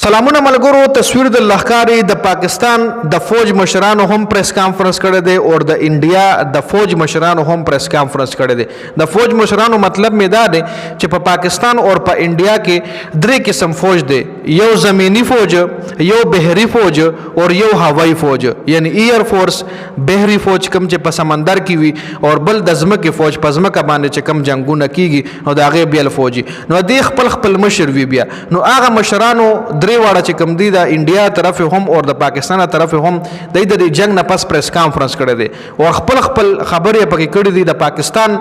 سلامونه ملګرو تصویر د لښکاري د پاکستان د فوج مشرانو هم پریس کانفرنس کړی دی او د انډیا د فوج مشرانو هم پریس کانفرنس کړی دی. د فوج مشرانو مطلب می دا دی چې په پاکستان او په انډیا کې درې قسم فوج دی، یو زمینی فوج، یو بحری فوج او یو هوایی فوج، یعنی ایر فورس بحری فوج کم چې په سمندر کې وي او بل د ځمکې فوج په ځمکه باندې چې کم جنگونه کیږي نو د هغې بیل فوجي. نو دی خپل مشر وي بیا نو هغه مشرانو درې واړه چې کوم دي د انډیا طرف هم او د پاکستان طرف هم د جنگ نه پس پریس کانفرنس کړی دی او خپل خبرې پکې کړې دي. د پاکستان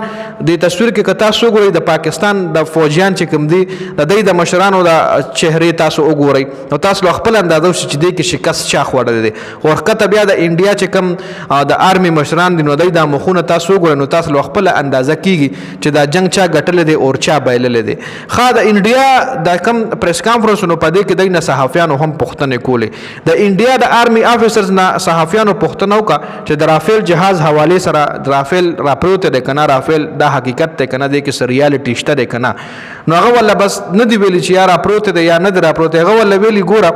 د تصویر کې کتا سو ګوري د پاکستان د فوجیان چې کوم دي د مشرانو د چهرې تاسو وګورئ نو تاسو خپل اندازه چې دی کې شکست چا خوړل دي او کته بیا د انډیا چې کوم د آرمي مشران دي نو د مخونه تاسو وګورئ نو تاسو خپل اندازه کیږي چې دا جنگ چا ګټل دي او چا بایلل دي. خا د انډیا د کوم پریس کانفرنس نو پدې کې د صحافیانو هم پوښتنې کولې. د انډیا د آرمي افیسرز نه صحافیانو پوښتنه وکړه چې د رافیل جهاز حواله سره د رافیل راپروته ده کنه، رافیل د حقیقت ته کنه د کې ریالټی شته ده کنه. نو هغه ولا بس نه دی ویلي چې یا راپروته ده یا نه دی راپروته، هغه ولا ویلي ګوره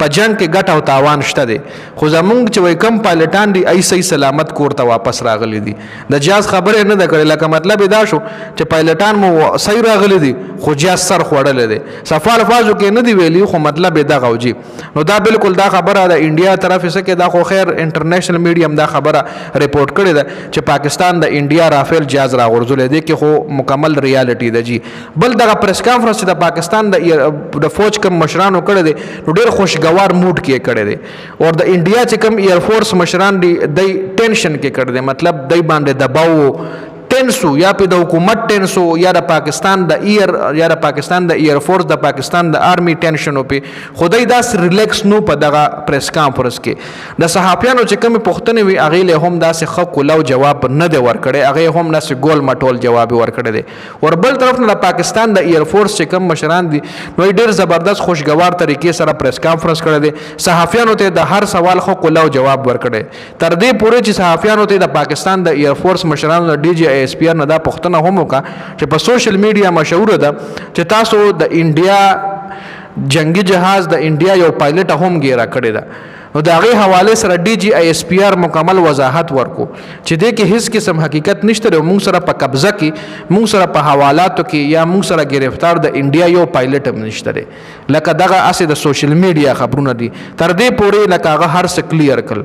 په جنگ کې ګټه او تاوان شته ده، خو زمونږ چې وای کم پایلټان دي ای صحیح سلامت کور ته واپس راغلي دي. د جهاز خبره نه ده کړې، لکه مطلب دا شو چې پایلټان مو صحیح راغلي دي خو جهاز سر خوړل دي. صفه الفاظو کې نه دی ویلي خو مطلب دا غوجي. نو دا بالکل دا خبره د انډیا طرف څخه دا خو خیر انټرنیشنل میډیم دا خبره ریپورت کړې ده چې پاکستان د انډیا رافیل جهاز راغورځول دي کې خو مکمل ریالټي ده جی. بل دا پریس کانفرنس د پاکستان د فوج کم مشرانو کړی دی نو ډېر خوشګوار موډ کې کړی دی او د انډیا چې کم ایر فورس مشران دي د ټینشن کې کړی دی، مطلب دای باندې دباو ټینسو یا په د حکومت ټینسو یا د پاکستان د ایر یا د پاکستان د ایر فورس د پاکستان د آرمی ټینشن په خدای داس ریلیکس نو په دغه پریس کانفرنس کې د صحافیانو چې کوم پوښتنې وی اغه له هم داس خق لو جواب نه دی ورکړي، اغه هم ناس ګول مټول جواب ورکړي دي. ور بل طرف نه د پاکستان د ایر فورس چې کوم مشران دي نو ډېر زبردست خوشګوار طریقې سره پریس کانفرنس کړی دی، صحافیانو ته د هر سوال خق لو جواب ورکړي. تر دې پورې چې صحافیانو ته د پاکستان د ایر فورس مشرانو د ډي جی ایس پی آر نه دا پوښتنه هم وکړه چې په سوشل میډیا مشهور ده چې تاسو د انډیا جنگي جهاز د انډیا یو پایلټ هم ګیرا کړی ده. نو د هغې حواله سره ډي جی ایس پی آر مکمل وضاحت ورکو چې دې کې هیڅ قسم حقیقت نشته دی. موږ سره په قبضه کې موږ سره په حوالاتو کې یا موږ سره ګرفتار د انډیا یو پایلټ هم نشته دی، لکه دغه اسې د سوشل میډیا خبرونه دي. تر دې پورې لکه هغه هر څه کلیر کړل،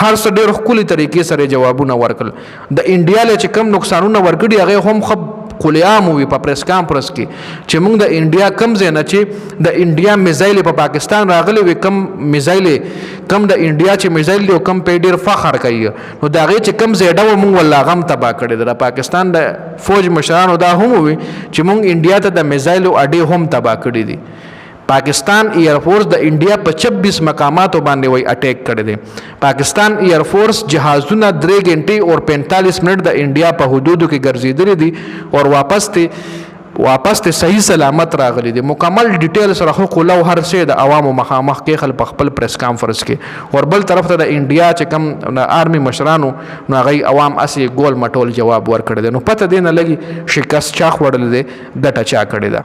هر څه ډېر ښکلي طریقې سره جوابونه ورکړل. د انډیا له چې کم نقصانونه ورکړي هغې هم خب خلیعام وي په پریس کانفرنس کې چې موږ د انډیا کم ځای نه چې د انډیا میزایل په پاکستان راغلی وي، کم میزایل کم د انډیا چې میزایل دی او کم په ډېر فخر کوي نو د هغې چې کم ځای ډول موږ والله غم تباه کړی دی. د پاکستان د فوج مشرانو دا هم وي چې موږ انډیا ته د میزایلو اډې هم تباه کړي دي. پاکستان ایر فورس د انډیا په 26 مقاماتو باندې وای اٹیک کړی دی. پاکستان ایر فورس جهازونه 3 غنټې او 45 منټ د انډیا په حدودو کې ګرځېدلي دي او واپس ته صحیح سلامت راغلي دي. مکمل ډیټیل سره خو لو هر څه د عوامو مخامخ کې خل په خپل پریس کانفرنس کې اور بل طرف ته د انډیا چې کم آرمی مشرانو نو هغه عوام اسی ګول مټول جواب ورکړي دي. نو پته دی نه لګي شکست چا خوړل دي ګټه چا کړی ده.